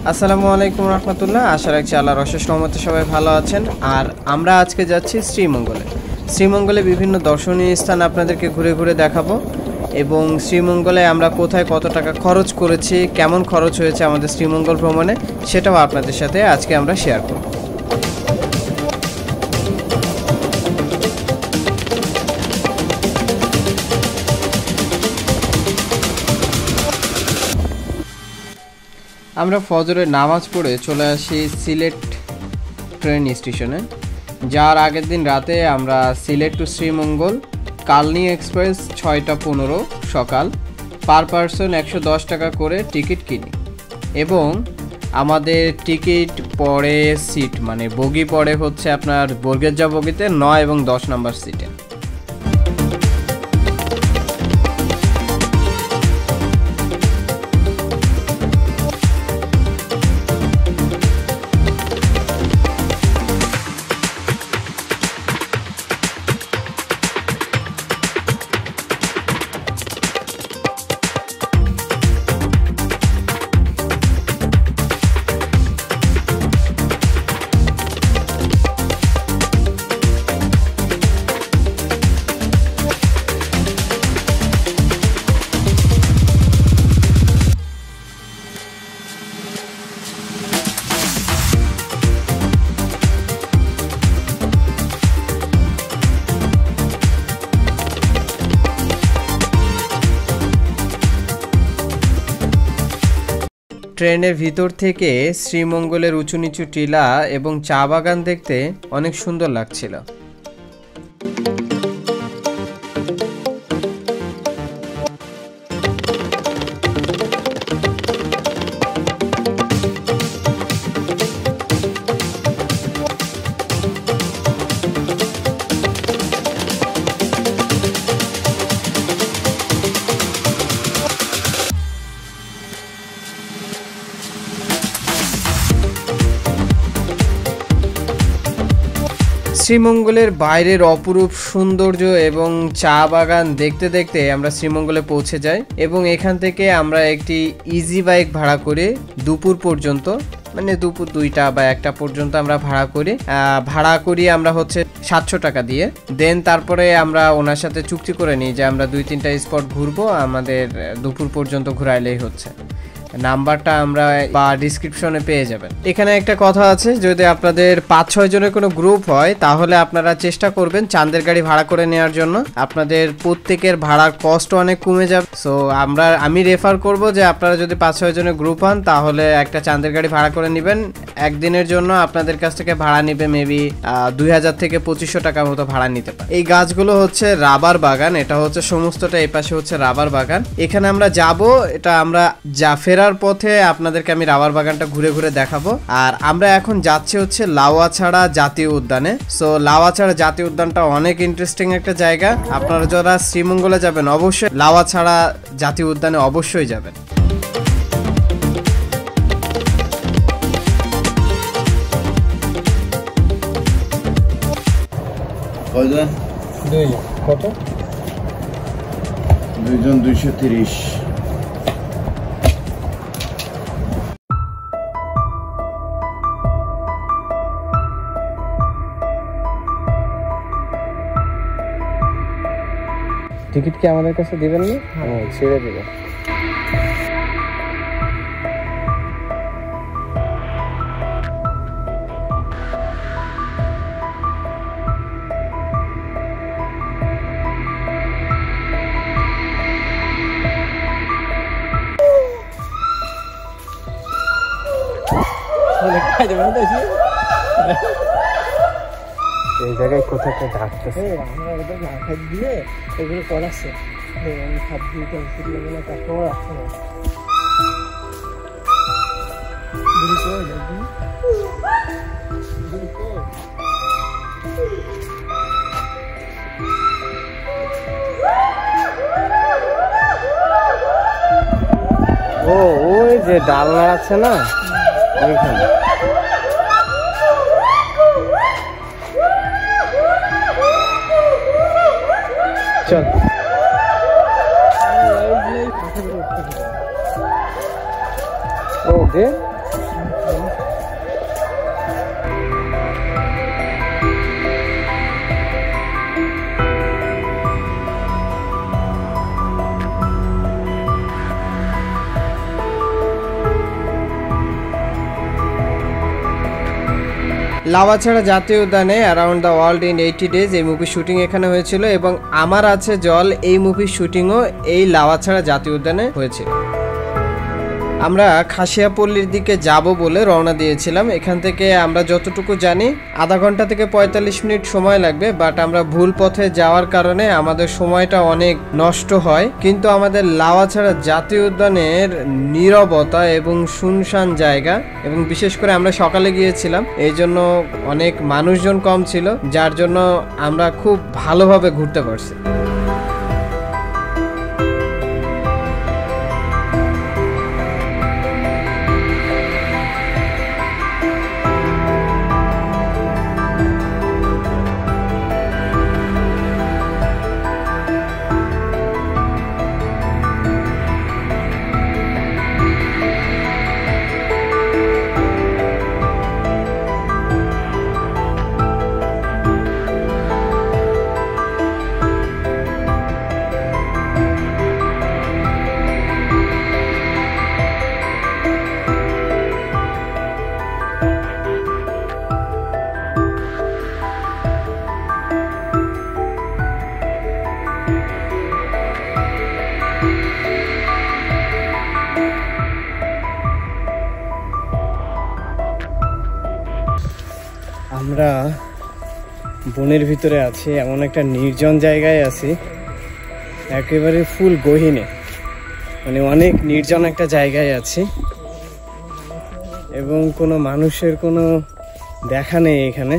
আসসালামু আলাইকুম রহমতুল্লাহ। আশা রাখছি আল্লাহর অশেষ রহমতে সবাই ভালো আছেন। আর আমরা আজকে যাচ্ছি শ্রীমঙ্গলে। শ্রীমঙ্গলে বিভিন্ন দর্শনীয় স্থান আপনাদেরকে ঘুরে ঘুরে দেখাবো এবং শ্রীমঙ্গলে আমরা কোথায় কত টাকা খরচ করেছি, কেমন খরচ হয়েছে আমাদের শ্রীমঙ্গল ভ্রমণে, সেটাও আপনাদের সাথে আজকে আমরা শেয়ার করব। আমরা ফজরের নামাজ পড়ে চলে আসি সিলেট ট্রেন স্টেশনে। যার আগের দিন রাতে আমরা সিলেট টু শ্রীমঙ্গল কালনী এক্সপ্রেস 6:15 সকাল পার পারসন 110 টাকা করে টিকিট কিনি এবং আমাদের টিকিট পড়ে সিট মানে বগি পড়ে হচ্ছে আপনার বর্গেজা বগিতে 9 এবং 10 নম্বর সিটে। ট্রেনের ভিতর থেকে শ্রীমঙ্গলের উঁচু নিচু টিলা এবং চা বাগান দেখতে অনেক সুন্দর লাগছিল। শ্রীমঙ্গলের বাইরের অপরূপ সৌন্দর্য এবং চা বাগান দেখতে দেখতে আমরা শ্রীমঙ্গলে পৌঁছে যাই এবং এখান থেকে আমরা একটি ইজি বাইক ভাড়া করে দুপুর পর্যন্ত মানে দুপুর 2টা বা 1টা পর্যন্ত আমরা ভাড়া করি আমরা হচ্ছে 700 টাকা দিয়ে। দেন তারপরে আমরা ওনার সাথে চুক্তি করে নিই যে আমরা 2-3টা স্পট ঘুরবো, আমাদের দুপুর পর্যন্ত ঘুরাইলেই হচ্ছে। নাম্বারটা আমরা বা ডিসক্রিপশনে পেয়ে যাবেন। এখানে একটা কথা আছে, যদি আপনাদের 5-6 জনের কোনো গ্রুপ হয় তাহলে আপনারা চেষ্টা করবেন চাঁদের গাড়ি ভাড়া করে নেওয়ার জন্য। আপনাদের প্রত্যেকের ভাড়ার কষ্ট অনেক কমে যাবে। সো আমি রেফার করব যে আপনারা যদি 5-6 জনের গ্রুপ হন তাহলে একটা চাঁদের গাড়ি ভাড়া করে নেবেন। একদিনের জন্য আপনাদের কাছ থেকে ভাড়া নেবে মেবি 2000 থেকে 2500 টাকার মতো ভাড়া নিতে পারে। এই গাছগুলো হচ্ছে রাবার বাগান, এটা হচ্ছে সমস্তটা এই পাশে হচ্ছে রাবার বাগান। এখানে আমরা যাব, এটা আমরা ফেরার পথে আপনাদেরকে আমি রাবার বাগানটা ঘুরে ঘুরে দেখাবো। আর আমরা এখন যাচ্ছি হচ্ছে লাউয়াছড়া জাতীয় উদ্যানে। সো লাউয়াছড়া জাতীয় উদ্যানটা অনেক ইন্টারেস্টিং একটা জায়গা। আপনারা যারা শ্রীমঙ্গলে যাবেন অবশ্যই লাউয়াছড়া জাতীয় উদ্যানে অবশ্যই যাবেন। কত? 2 জন 230। টিকিট কি আমাদের কাছে দিবেন না? হ্যাঁ, ছেড়ে দেবেন। এই জায়গায় কোথাও একটা ডাকতেছে, আমরা ওদের না খাই দিয়ে এগুলো করাচ্ছে। আমি খাদ দিতে না তাকেও রাখছে না। ও ওই যে ডালনা আছে না ওইখানে। চল ওকে লাওয়াছড়া জাতীয় উদ্যানে around the world in 80 days এই মুভির শুটিং এখানে হয়েছিল এবং আমার আছে জল এই মুভির শুটিংও এই লাওয়াছড়া জাতীয় উদ্যানে হয়েছিল। আমরা খাসিয়াপল্লির দিকে যাব বলে রওনা দিয়েছিলাম। এখান থেকে আমরা যতটুকু জানি আধা ঘন্টা থেকে 45 মিনিট সময় লাগবে, বাট আমরা ভুল পথে যাওয়ার কারণে আমাদের সময়টা অনেক নষ্ট হয়। কিন্তু আমাদের লাওয়াছড়া জাতীয় উদ্যানের নীরবতা এবং শুনশান জায়গা, এবং বিশেষ করে আমরা সকালে গিয়েছিলাম এই জন্য অনেক মানুষজন কম ছিল, যার জন্য আমরা খুব ভালোভাবে ঘুরতে পারছি। আমরা বনের ভিতরে আছি, এমন একটা নির্জন জায়গায় আছি, একেবারে ফুল গহীনে, মানে অনেক নির্জন একটা জায়গায় আছি এবং কোনো মানুষের কোনো দেখা নেই এখানে।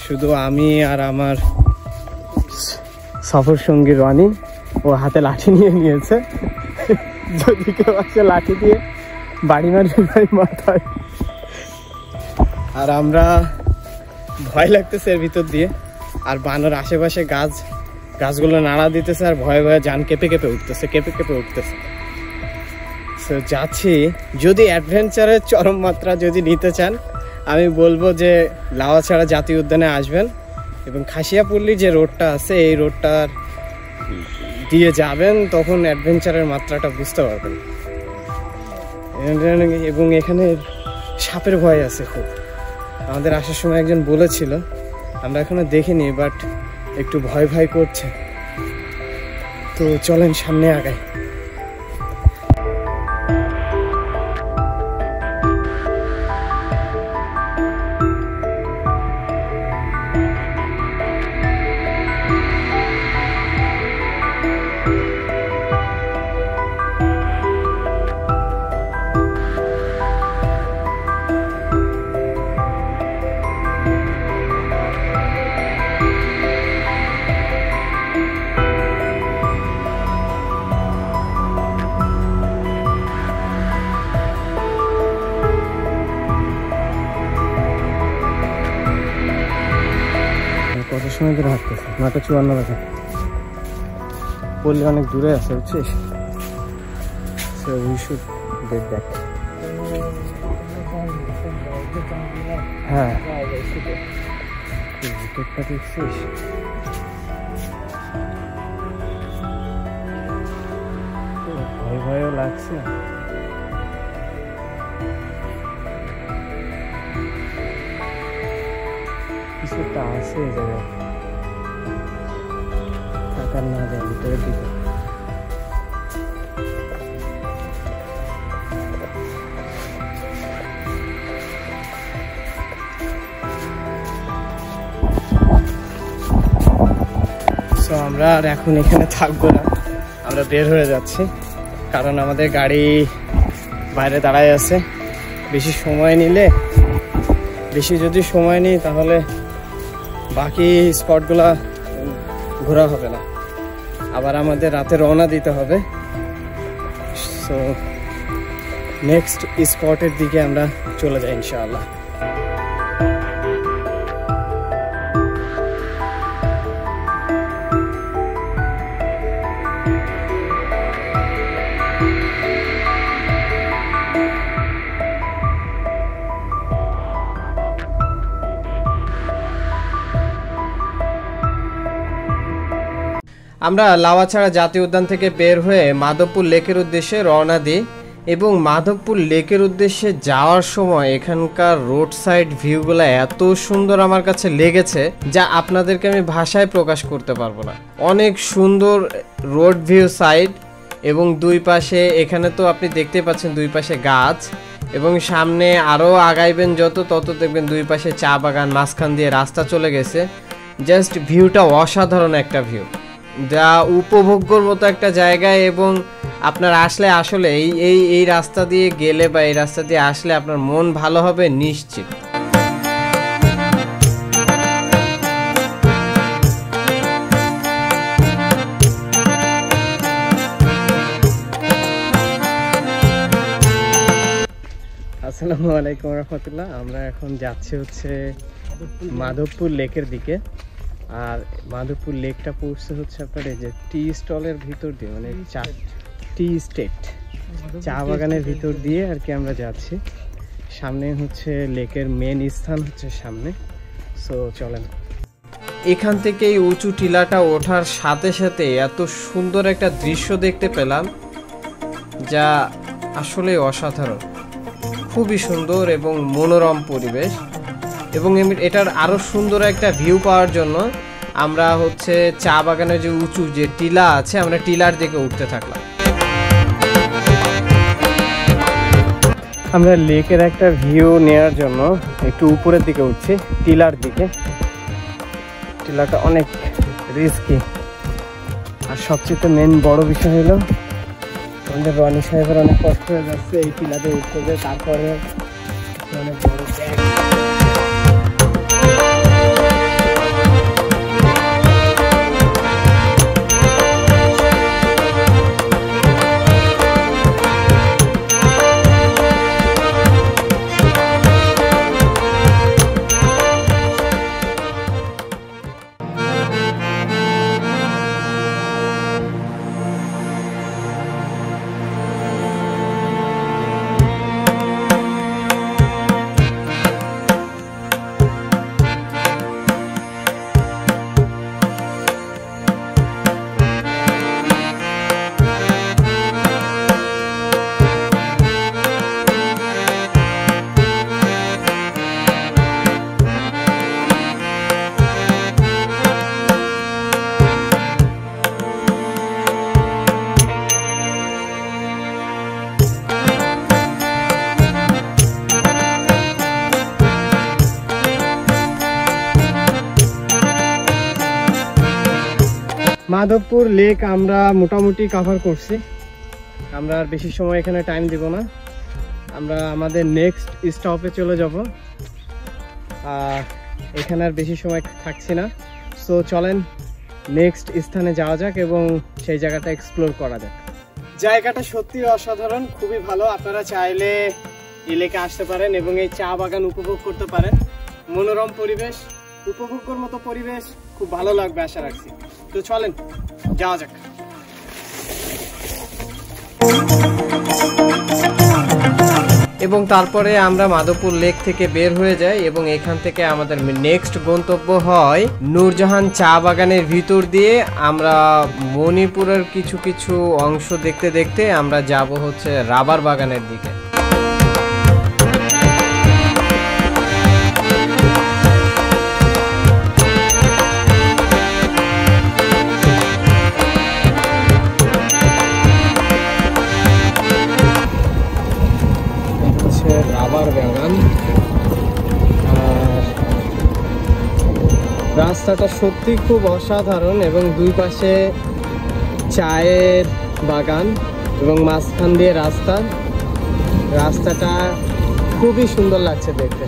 শুধু আমি আর আমার সফর সঙ্গী রনি, ও হাতে লাঠি নিয়ে নিয়েছে, যদি কেউ আসে লাঠি দিয়ে বাড়ি মারবে মাথায়। আর আমরা ভয় লাগতেছে এর ভিতর দিয়ে, আর বানর আশেপাশে গাছগুলো নাড়া দিতেছে আর ভয়ে ভয়ে জান কেঁপে কেঁপে উঠতেছে। তো যাচ্ছি, যদি অ্যাডভেঞ্চারের চরম মাত্রা যদি নিতে চান আমি বলবো যে লাওয়াছড়া জাতীয় উদ্যানে আসবেন এবং খাসিয়াপল্লী যে রোডটা আছে এই রোডটার দিয়ে যাবেন, তখন অ্যাডভেঞ্চারের মাত্রাটা বুঝতে পারবেন। এবং এখানে সাপের ভয় আছে খুব। আমাদের আসার সময় একজন বলেছিল, আমরা এখনো দেখিনি, বাট একটু ভয় ভয় করছে। তো চলেন সামনে আগাই। কত সময় ধরে হাঁটতেছে? 9:54 বাজে। পল্লী অনেক দূরে আছে, বুঝছিস? So we should get back. হ্যাঁ, ভিতরটা দেখছিস? ভয় ভয়ও লাগছে। কিছু একটা আছে এই জায়গায়, থাকার না যায় ভিতরের দিকে। তো আমরা আর এখন এখানে থাকবো না, আমরা বের হয়ে যাচ্ছি, কারণ আমাদের গাড়ি বাইরে দাঁড়ায় আছে। বেশি যদি সময় নিই তাহলে বাকি স্পটগুলা ঘোরা হবে না, আবার আমাদের রাতে রওনা দিতে হবে। সো নেক্সট স্পটের দিকে আমরা চলে যাই ইনশাআল্লাহ। আমরা লাওয়াছড়া জাতীয় উদ্যান থেকে বের হয়ে মাধবপুর লেকের উদ্দেশ্যে রওনা দিই। এবং মাধবপুর লেকের উদ্দেশ্যে যাওয়ার সময় এখানকার রোড সাইড ভিউগুলো এত সুন্দর আমার কাছে লেগেছে, যা আপনাদেরকে আমি ভাষায় প্রকাশ করতে পারবো না। অনেক সুন্দর রোড ভিউ সাইড, এবং দুই পাশে এখানে তো আপনি দেখতে পাচ্ছেন দুই পাশে গাছ, এবং সামনে আরও আগাইবেন যত তত দেখবেন দুই পাশে চা বাগান, মাঝখান দিয়ে রাস্তা চলে গেছে। জাস্ট ভিউটা অসাধারণ একটা ভিউ, যা উপভোগ্যর মতো একটা জায়গা। এবং আপনার আসলে আসলে এই রাস্তা দিয়ে গেলে বা এই রাস্তা দিয়ে আসলে আপনার মন ভালো হবে নিশ্চিত। আসসালামু আলাইকুম রহমতুল্লাহ। আমরা এখন যাচ্ছি হচ্ছে মাধবপুর লেকের দিকে। আর মাধবপুর লেকটা পড়ছে হচ্ছে আপনার এই যে টি স্টলের ভিতর দিয়ে, মানে টি স্টেট চা বাগানের ভিতর দিয়ে আর কি আমরা যাচ্ছি। সামনে হচ্ছে লেকের মেন স্থান হচ্ছে সামনে। সো চলেন। এখান থেকে এই উঁচু টিলাটা ওঠার সাথে সাথে এত সুন্দর একটা দৃশ্য দেখতে পেলাম, যা আসলে অসাধারণ, খুবই সুন্দর এবং মনোরম পরিবেশ। এবং এটার আরও সুন্দর একটা ভিউ পাওয়ার জন্য আমরা হচ্ছে চা বাগানের যে উঁচু যে টিলা আছে, আমরা টিলার দিকে উঠতে থাকলাম। আমরা লেকের একটা ভিউ নেওয়ার জন্য একটু উপরের দিকে উঠছি, টিলার দিকে। টিলাটা অনেক রিস্কি, আর সবচেয়ে মেন বড় বিষয় হলো আমাদের রনি সাহেবের অনেক কষ্ট হয়ে যাচ্ছে এই টিলাতে উঠতে যে, তারপরে অনেক বড় ব্যাগ। মাধবপুর লেক আমরা মোটামুটি কভার করছি। আমরা আর বেশি সময় এখানে টাইম দিব না, আমরা আমাদের নেক্সট স্টপে চলে যাব। এখানে আর বেশি সময় থাকছি না। সো চলেন নেক্সট স্থানে যাওয়া যাক এবং সেই জায়গাটা এক্সপ্লোর করা যাক। জায়গাটা সত্যি অসাধারণ, খুবই ভালো। আপনারা চাইলে এই লেকে আসতে পারেন এবং এই চা বাগান উপভোগ করতে পারেন। মনোরম পরিবেশ, উপভোগ্যর মতো পরিবেশ, খুব ভালো লাগবে আশা রাখছি। তো চলেন যাওয়া যাক। এবং তারপরে আমরা মাধবপুর লেক থেকে বের হয়ে যাই এবং এখান থেকে আমাদের নেক্সট গন্তব্য হয় নূরজাহান চা বাগানের ভিতর দিয়ে। আমরা মণিপুরের কিছু কিছু অংশ দেখতে দেখতে আমরা যাব হচ্ছে রাবার বাগানের দিকে। রাবার বাগান, আর রাস্তাটা সত্যি খুব অসাধারণ এবং দুই পাশে চায়ের বাগান এবং মাঝখান দিয়ে রাস্তাটা খুবই সুন্দর লাগছে দেখতে।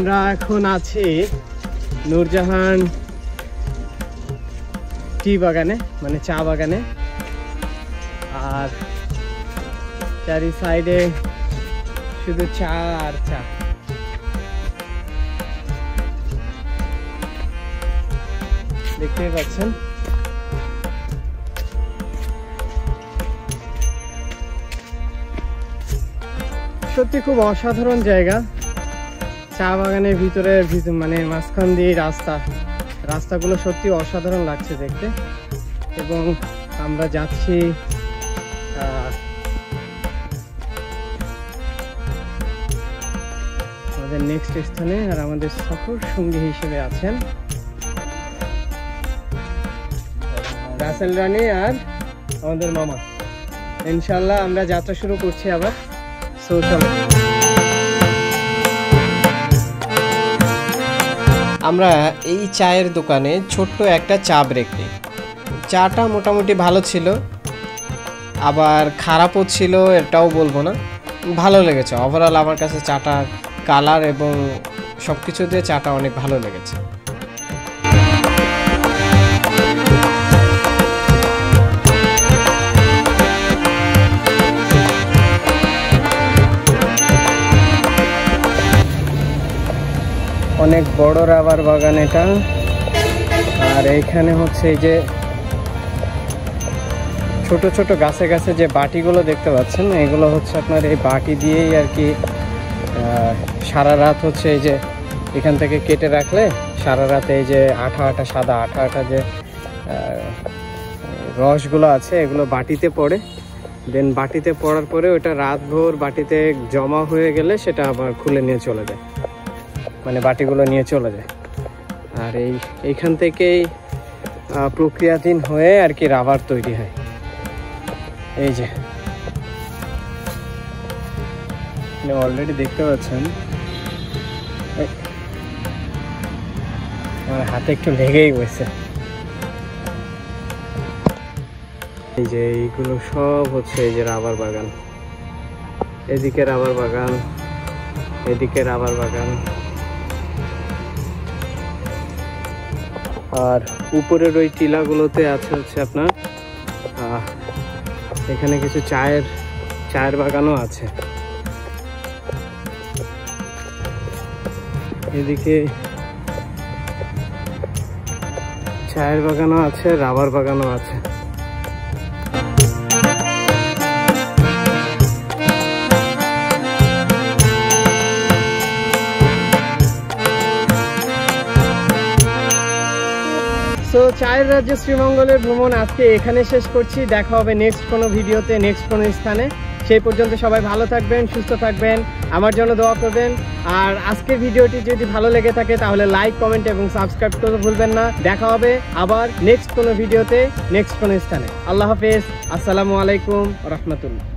আমরা এখন আছি নূরজাহান টি বাগানে, মানে চা বাগানে। আর চারি সাইডে শুধু চা আর চা। দেখতেই পাচ্ছেন। সত্যি খুব অসাধারণ জায়গা। চা বাগানের ভিতরে মানে মাঝখান দিয়ে রাস্তাগুলো সত্যি অসাধারণ লাগছে দেখতে। এবং আমরা যাচ্ছি আমাদের নেক্সট স্থানে। আর আমাদের সফর সঙ্গী হিসেবে আছেন রাসেল রানী আর আমাদের মামা। ইনশাল্লাহ আমরা যাত্রা শুরু করছি আবার। সো চলো আমরা এই চায়ের দোকানে ছোট্ট একটা চা ব্রেক নিই। চাটা মোটামুটি ভালো ছিল, আবার খারাপও ছিল এটাও বলবো না, ভালো লেগেছে। ওভারঅল আমার কাছে চাটা কালার এবং সব কিছু দিয়ে চাটা অনেক ভালো লেগেছে। অনেক বড় রাবার বাগান এটা। আর এইখানে হচ্ছে এই যে ছোট ছোট গাছে গাছে যে বাটিগুলো দেখতে পাচ্ছেন, এগুলো হচ্ছে আপনার এই বাটি দিয়েই আর কি সারা রাত হচ্ছে এই যে এখান থেকে কেটে রাখলে সারা রাতে এই যে আঠা সাদা আঠা যে রসগুলো আছে এগুলো বাটিতে পড়ে। দেন বাটিতে পড়ার পরে ওটা রাতভর বাটিতে জমা হয়ে গেলে সেটা আবার খুলে নিয়ে চলে যায়, মানে বাটিগুলো নিয়ে চলে যায়। আর এইখান থেকেই প্রক্রিয়াধীন হয়ে আর কি রাবার তৈরি হয়। এই যে অলরেডি দেখতে পাচ্ছেন আমার হাতে একটু লেগেই গেছে। এই যে এইগুলো সব হচ্ছে এই যে রাবার বাগান। এদিকে রাবার বাগান, এদিকে রাবার বাগান। আর উপরের ওই টিলাগুলোতে আছে হচ্ছে আপনার এখানে কিছু চায়ের বাগানও আছে। এদিকে চায়ের বাগানও আছে, রাবার বাগানও আছে। তো চায়ের রাজ্য শ্রীমঙ্গলের ভ্রমণ আজকে এখানে শেষ করছি। দেখা হবে নেক্সট কোনো ভিডিওতে, নেক্সট কোনো স্থানে। সেই পর্যন্ত সবাই ভালো থাকবেন, সুস্থ থাকবেন, আমার জন্য দোয়া করবেন। আর আজকের ভিডিওটি যদি ভালো লেগে থাকে তাহলে লাইক, কমেন্ট এবং সাবস্ক্রাইব করতে ভুলবেন না। দেখা হবে আবার নেক্সট কোনো ভিডিওতে, নেক্সট কোনো স্থানে। আল্লাহ হাফেজ। আসসালামু আলাইকুম রহমতুল্লাহ।